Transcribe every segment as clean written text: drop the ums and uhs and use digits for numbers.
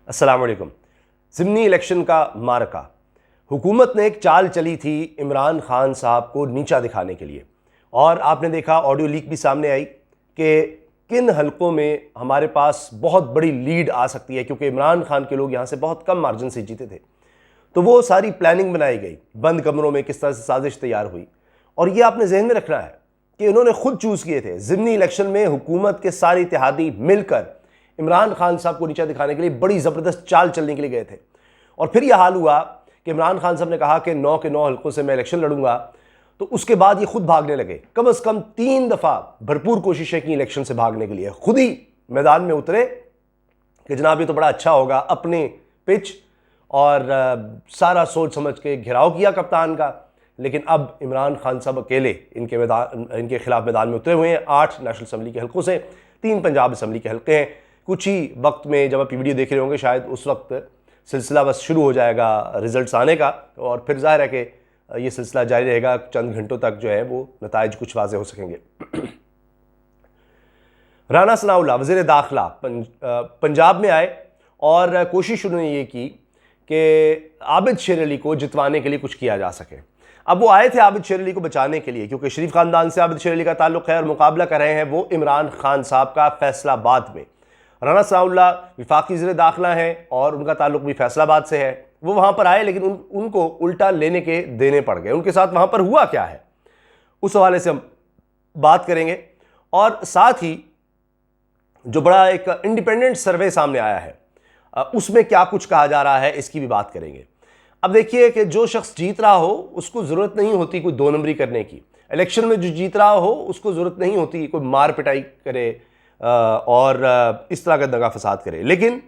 अस्सलाम वालेकुम। ज़िमनी इलेक्शन का मारका। हुकूमत ने एक चाल चली थी इमरान खान साहब को नीचा दिखाने के लिए, और आपने देखा ऑडियो लीक भी सामने आई कि किन हलकों में हमारे पास बहुत बड़ी लीड आ सकती है, क्योंकि इमरान खान के लोग यहाँ से बहुत कम मार्जिन से जीते थे। तो वो सारी प्लानिंग बनाई गई, बंद कमरों में किस तरह से साजिश तैयार हुई। और ये आपने जहन में रखना है कि इन्होंने खुद चूज़ किए थे। ज़िमनी इलेक्शन में हुकूमत के सारे इत्तेहादी मिलकर इमरान खान साहब को नीचा दिखाने के लिए बड़ी ज़बरदस्त चाल चलने के लिए गए थे। और फिर यह हाल हुआ कि इमरान खान साहब ने कहा कि 9 के 9 हलकों से मैं इलेक्शन लड़ूंगा, तो उसके बाद ये खुद भागने लगे। कम से कम 3 दफ़ा भरपूर कोशिशें की इलेक्शन से भागने के लिए, खुद ही मैदान में उतरे कि जनाब ये तो बड़ा अच्छा होगा, अपने पिच और सारा सोच समझ के घिराव किया कप्तान का। लेकिन अब इमरान खान साहब अकेले इनके खिलाफ मैदान में उतरे हुए हैं। 8 नेशनल असम्बली के हलकों से 3 पंजाब असम्बली के हलके हैं। कुछ ही वक्त में जब आप वीडियो देख रहे होंगे, शायद उस वक्त सिलसिला बस शुरू हो जाएगा रिजल्ट्स आने का, और फिर जाहिर है कि ये सिलसिला जारी रहेगा। चंद घंटों तक जो है वो नताइज कुछ वाज़े हो सकेंगे। राना सनाउल्लाह वज़ीर दाखिला पंजाब में आए और कोशिश उन्होंने ये की कि आबिद शेर अली को जितवाने के लिए कुछ किया जा सके। अब वो आए थे आबिद शेर अली को बचाने के लिए, क्योंकि शरीफ ख़ानदान से आबिद शेर अली का ताल्लुक़ है, और मुकाबला कर रहे हैं वो इमरान खान साहब का फैसलाबाद में। राना सनाउल्लाह विफाकी वज़ीर दाखिला हैं और उनका ताल्लुक़ भी फैसलाबाद से है। वो वहाँ पर आए, लेकिन उनको उल्टा लेने के देने पड़ गए। उनके साथ वहाँ पर हुआ क्या है, उस हवाले से हम बात करेंगे। और साथ ही जो बड़ा एक इंडिपेंडेंट सर्वे सामने आया है, उसमें क्या कुछ कहा जा रहा है, इसकी भी बात करेंगे। अब देखिए कि जो शख्स जीत रहा हो उसको ज़रूरत नहीं होती कोई 2 नंबरी करने की। इलेक्शन में जो जीत रहा हो उसको ज़रूरत नहीं होती कोई मार पिटाई करे और इस तरह का दंगा फसाद करे। लेकिन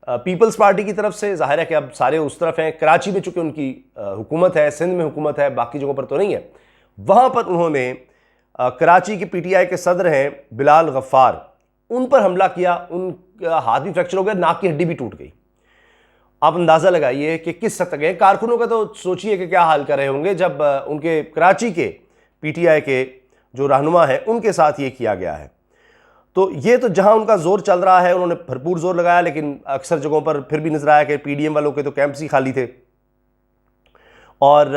पीपल्स पार्टी की तरफ से जाहिर है कि अब सारे उस तरफ हैं। कराची में चूँकि उनकी हुकूमत है, सिंध में हुकूमत है, बाकी जगहों पर तो नहीं है। वहाँ पर उन्होंने कराची के PTI के सदर हैं बिलाल गफ्फार, उन पर हमला किया। उनका हाथ भी फ्रैक्चर हो गया, नाक की हड्डी भी टूट गई। आप अंदाज़ा लगाइए कि किस हद तक है। कारकुनों का तो सोचिए कि क्या हाल कर रहे होंगे जब उनके कराची के PTI के जो रहनुमा हैं उनके साथ ये किया गया है। तो ये तो जहां उनका जोर चल रहा है उन्होंने भरपूर जोर लगाया, लेकिन अक्सर जगहों पर फिर भी नजर आया कि PDM वालों के तो कैंप्स ही खाली थे। और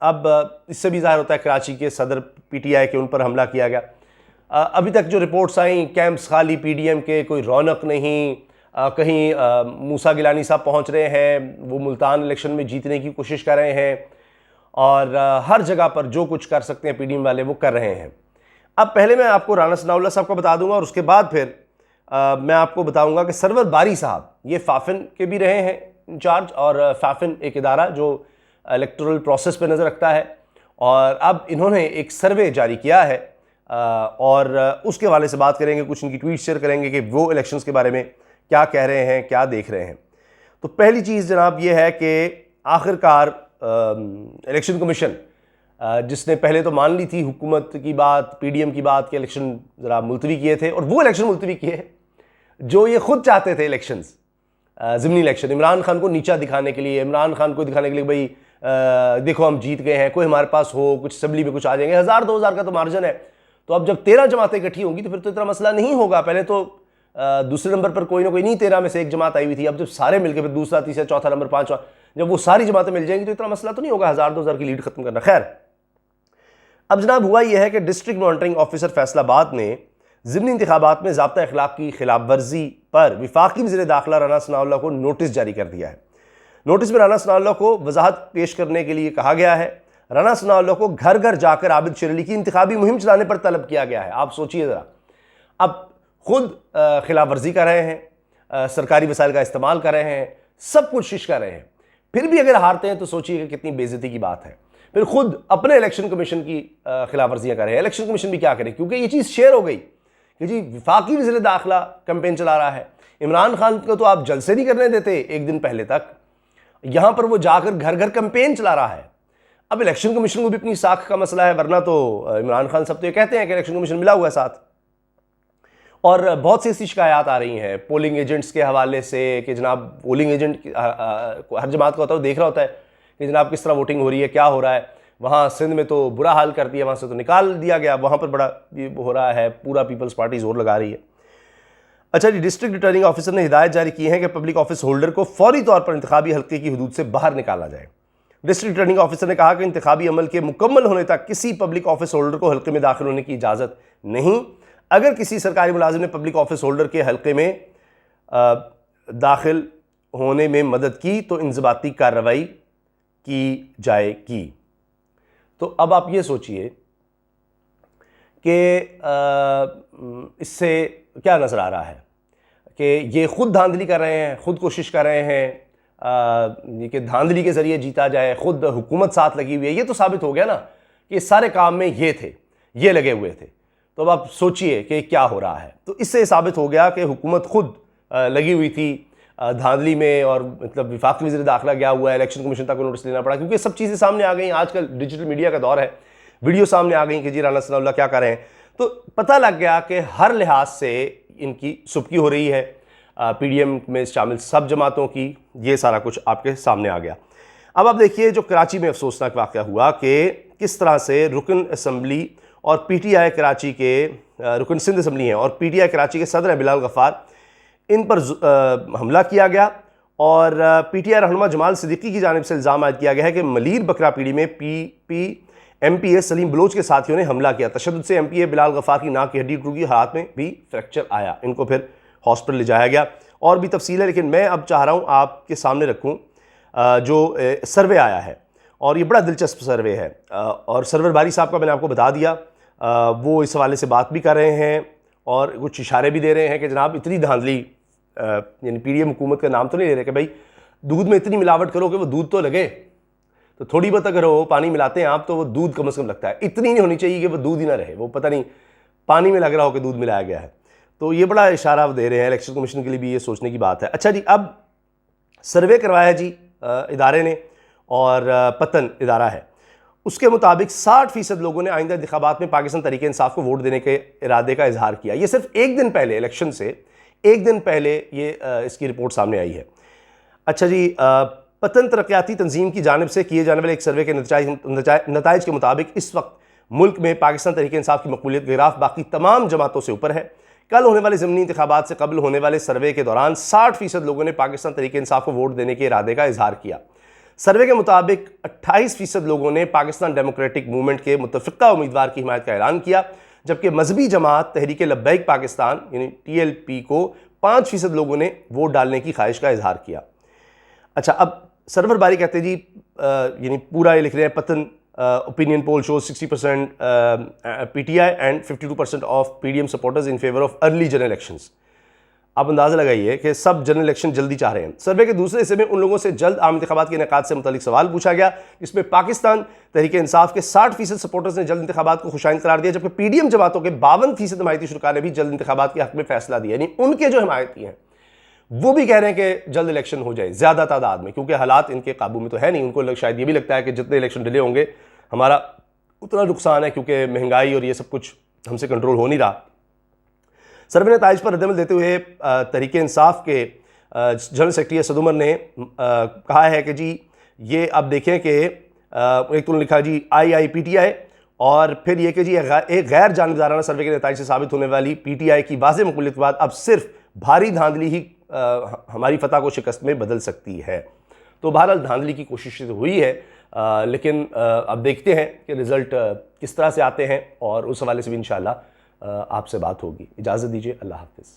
अब इससे भी जाहिर होता है कराची के सदर PTI के उन पर हमला किया गया। अभी तक जो रिपोर्ट्स आई, कैंप्स खाली, PDM के, कोई रौनक नहीं। कहीं मूसा गिलानी साहब पहुंच रहे हैं, वो मुल्तान इलेक्शन में जीतने की कोशिश कर रहे हैं, और हर जगह पर जो कुछ कर सकते हैं PDM वाले वो कर रहे हैं। अब पहले मैं आपको राना सनाउल्लाह साहब को बता दूंगा, और उसके बाद फिर मैं आपको बताऊंगा कि सरवर बारी साहब ये फाफिन के भी रहे हैं इंचार्ज, और फाफिन एक इदारा जो इलेक्टोरल प्रोसेस पे नज़र रखता है, और अब इन्होंने एक सर्वे जारी किया है और उसके हवाले से बात करेंगे। कुछ इनकी ट्वीट शेयर करेंगे कि वो इलेक्शंस के बारे में क्या कह रहे हैं, क्या देख रहे हैं। तो पहली चीज़ जनाब ये है कि आखिरकार इलेक्शन कमीशन जिसने पहले तो मान ली थी हुकूमत की बात, PDM की बात, कि इलेक्शन ज़रा मुलतवी किए थे, और वो इलेक्शन मुलतवी किए जो ये खुद चाहते थे। इलेक्शंस ज़िमनी इलेक्शन इमरान खान को नीचा दिखाने के लिए, इमरान खान को दिखाने के लिए भाई देखो हम जीत गए हैं, कोई हमारे पास हो, कुछ असम्बली में कुछ आ जाएंगे। 1000-2000 का तो मार्जिन है। तो अब जब 13 जमातें इकट्ठी होंगी तो फिर तो इतना मसला नहीं होगा। पहले तो दूसरे नंबर पर कोई ना कोई नहीं, 13 में से एक जमात आई हुई थी। अब जब सारे मिलकर फिर दूसरा, तीसरा, चौथा नंबर, 5वां, जब वो सारी जमातें मिल जाएंगी तो इतना मसला तो नहीं होगा 1000-2000 की लीड खत्म करना। खैर, अब जनाब हुआ यह है कि डिस्ट्रिक्ट मॉनिटरिंग ऑफिसर फैसलाबाद ने ज़िमनी इंतखाबात में ज़ाब्ता अखलाक की खिलाफ वर्जी पर विफाकी वज़ीर दाखिला राना सनाउल्लाह को नोटिस जारी कर दिया है। नोटिस में राना सनाउल्लाह को वजाहत पेश करने के लिए कहा गया है। राना सनाउल्लाह को घर घर जाकर आबिद शेर अली की इंतखाबी मुहिम चलाने पर तलब किया गया है। आप सोचिए ज़रा, अब खुद खिलाफ वर्जी कर रहे हैं, सरकारी वसाइल का इस्तेमाल कर रहे हैं, सब कोशिश कर रहे हैं, फिर भी अगर हारते हैं तो सोचिए कि कितनी बेइज्जती की बात है। फिर खुद अपने इलेक्शन कमीशन की खिलाफ वर्जियाँ कर रहे हैं। इलेक्शन कमीशन भी क्या करे, क्योंकि ये चीज़ शेयर हो गई कि जी विफाकी वज़ीर दाखिला कैंपेन चला रहा है। इमरान खान को तो आप जलसे नहीं करने देते एक दिन पहले तक, यहाँ पर वो जाकर घर घर कैंपेन चला रहा है। अब इलेक्शन कमीशन को भी अपनी साख का मसला है, वरना तो इमरान खान सब तो ये कहते हैं कि इलेक्शन कमीशन मिला हुआ है साथ। और बहुत सी ऐसी शिकायत आ रही हैं पोलिंग एजेंट्स के हवाले से कि जनाब पोलिंग एजेंट हर जमात का होता है, देख रहा होता है कि जनाब किस तरह वोटिंग हो रही है, क्या हो रहा है। वहाँ सिंध में तो बुरा हाल कर दिया, वहाँ से तो निकाल दिया गया, वहाँ पर बड़ा ये हो रहा है, पूरा पीपल्स पार्टी जोर लगा रही है। अच्छा जी, डिस्ट्रिक्ट रिटर्निंग ऑफिसर ने हिदायत जारी की है कि पब्लिक ऑफिस होल्डर को फौरी तौर पर इंतखाबी हल्के की हदूद से बाहर निकाला जाए। डिस्ट्रिक्ट रिटर्निंग ऑफिसर ने कहा कि इंतखाबी अमल के मुकम्मल होने तक किसी पब्लिक ऑफिस होल्डर को हल्के में दाखिल होने की इजाज़त नहीं। अगर किसी सरकारी मुलाजिम ने पब्लिक ऑफिस होल्डर के हल्के में दाखिल होने में मदद की तो इंज़बाती कार्रवाई की जाएगी। तो अब आप ये सोचिए कि इससे क्या नज़र आ रहा है कि ये खुद धांधली कर रहे हैं, खुद कोशिश कर रहे हैं कि धांधली के ज़रिए जीता जाए, खुद हुकूमत साथ लगी हुई है। ये तो साबित हो गया ना कि सारे काम में ये थे, ये लगे हुए थे। तो अब आप सोचिए कि क्या हो रहा है। तो इससे साबित हो गया कि हुकूमत खुद लगी हुई थी धांधली में, और मतलब वफाकी वज़ीर दाखिला गया हुआ है, इलेक्शन कमीशन तक को नोटिस लेना पड़ा, क्योंकि सब चीज़ें सामने आ गई। आजकल डिजिटल मीडिया का दौर है, वीडियो सामने आ गई कि जी राना सनाउल्लाह क्या कर रहे हैं। तो पता लग गया कि हर लिहाज से इनकी सुबकी हो रही है, पीडीएम में शामिल सब जमातों की। ये सारा कुछ आपके सामने आ गया। अब आप देखिए जो कराची में अफसोसनाक वाक़या हुआ कि किस तरह से रुकन असम्बली और पीटीआई कराची के रुकन सिंध असम्बली हैं और पीटीआई कराची के सदर हैं बिलाल गफ़ार, इन पर हमला किया गया। और पीटीआई रहनुमा जमाल सिद्दीकी की जानिब से इल्ज़ाम आयद किया गया है कि मलीर बकरा पीढ़ी में एमपीए सलीम बलोच के साथियों ने हमला किया। तशद्दुद से एमपीए बिलाल गफ़ार की नाक की हड्डी टूट गई, हाथ में भी फ्रैक्चर आया। इनको फिर हॉस्पिटल ले जाया गया। और भी तफसील है, लेकिन मैं अब चाह रहा हूँ आपके सामने रखूँ जो सर्वे आया है, और ये बड़ा दिलचस्प सर्वे है। और सरवर बारी साहब का मैंने आपको बता दिया, वो इस हवाले से बात भी कर रहे हैं और कुछ इशारे भी दे रहे हैं कि जनाब इतनी धांधली, यानी पीडीएम हुकूमत का नाम तो नहीं ले रहे कि भाई दूध में इतनी मिलावट करो कि वो दूध तो लगे। तो थोड़ी बहुत अगर वो पानी मिलाते हैं आप तो वो दूध कम से कम लगता है, इतनी नहीं होनी चाहिए कि वो दूध ही ना रहे, वो पता नहीं पानी में लग रहा हो कि दूध मिलाया गया है। तो ये बड़ा इशारा दे रहे हैं, इलेक्शन कमीशन के लिए भी ये सोचने की बात है। अच्छा जी, अब सर्वे करवाया है जी इदारे ने, और पतन इदारा है, उसके मुताबिक 60% लोगों ने आइंदा इंतखाबात में पाकिस्तान तहरीक इंसाफ को वोट देने के इरादे का इजहार किया। ये सिर्फ एक दिन पहले, इलेक्शन से एक दिन पहले ये इसकी रिपोर्ट सामने आई है। अच्छा जी, पतन तरक्याती तंजीम की जानिब से किए जाने वाले एक सर्वे के नताइज के मुताबिक इस वक्त मुल्क में पाकिस्तान तहरीक इंसाफ की मकबूलियत का ग्राफ बाकी तमाम जमातों से ऊपर है। कल होने वाले ज़मीनी इंतखाबात से कबल होने वाले सर्वे के दौरान 60% लोगों ने पाकिस्तान तहरीक इंसाफ को वोट देने के इरादे का इजहार किया। सर्वे के मुताबिक 28% लोगों ने पाकिस्तान डेमोक्रेटिक मूवमेंट के मुतफ़िक़ा उम्मीदवार की हिमायत का ऐलान किया, जबकि मजहबी जमात तहरीक लब्बैक पाकिस्तान यानी TLP को 5% लोगों ने वोट डालने की ख्वाहिश का इजहार किया। अच्छा, अब सरवर बारी कहते हैं जी, यानी पूरा ये लिख रहे हैं, पतन opinion poll shows 60% PTI and 52% of PDM supporters in favour of early general elections. आप अंदाज़ा लगाइए कि सब जनरल इलेक्शन जल्दी चाह रहे हैं। सर्वे के दूसरे हिस्से में उन लोगों से जल्द आम इंतखाबात के इनेकाद से मुतालिक सवाल पूछा गया, जिसमें पाकिस्तान तहरीक इंसाफ के 60% सपोर्टर्स ने जल्द इंतखाबात को खुशाइंद करार दिया, जबकि PDM जमातों के 52% हमायती शुरका ने भी जल्द इंतखाबात के हक में फैसला दिया। यानी उनके जो हमायती हैं वो भी कह रहे हैं कि जल्द इलेक्शन हो जाए ज़्यादा तादाद में, क्योंकि हालात इनके काबू में तो है नहीं। उनको शायद ये भी लगता है कि जितने इलेक्शन डिले होंगे हमारा उतना नुकसान है, क्योंकि महंगाई और ये सब कुछ हमसे कंट्रोल हो नहीं रहा। सर्वे नताइज पर रद्दमल देते हुए तहरीक इंसाफ के जनरल सेक्रेटरी असद उमर ने कहा है कि जी ये अब देखें कि एक तो लिखा जी IIPTI, और फिर ये कि जी एक गैर जानिबदाराना सर्वे के नताइज से साबित होने वाली PTI की वाज़ेह मकबूलियत के बाद अब सिर्फ भारी धांधली ही हमारी फतह को शिकस्त में बदल सकती है। तो बहरहाल धांधली की कोशिश तो हुई है, लेकिन अब देखते हैं कि रिज़ल्ट किस तरह से आते हैं, और उस हवाले से भी इंशाअल्लाह आपसे बात होगी। इजाज़त दीजिए, अल्लाह हाफ़िज़।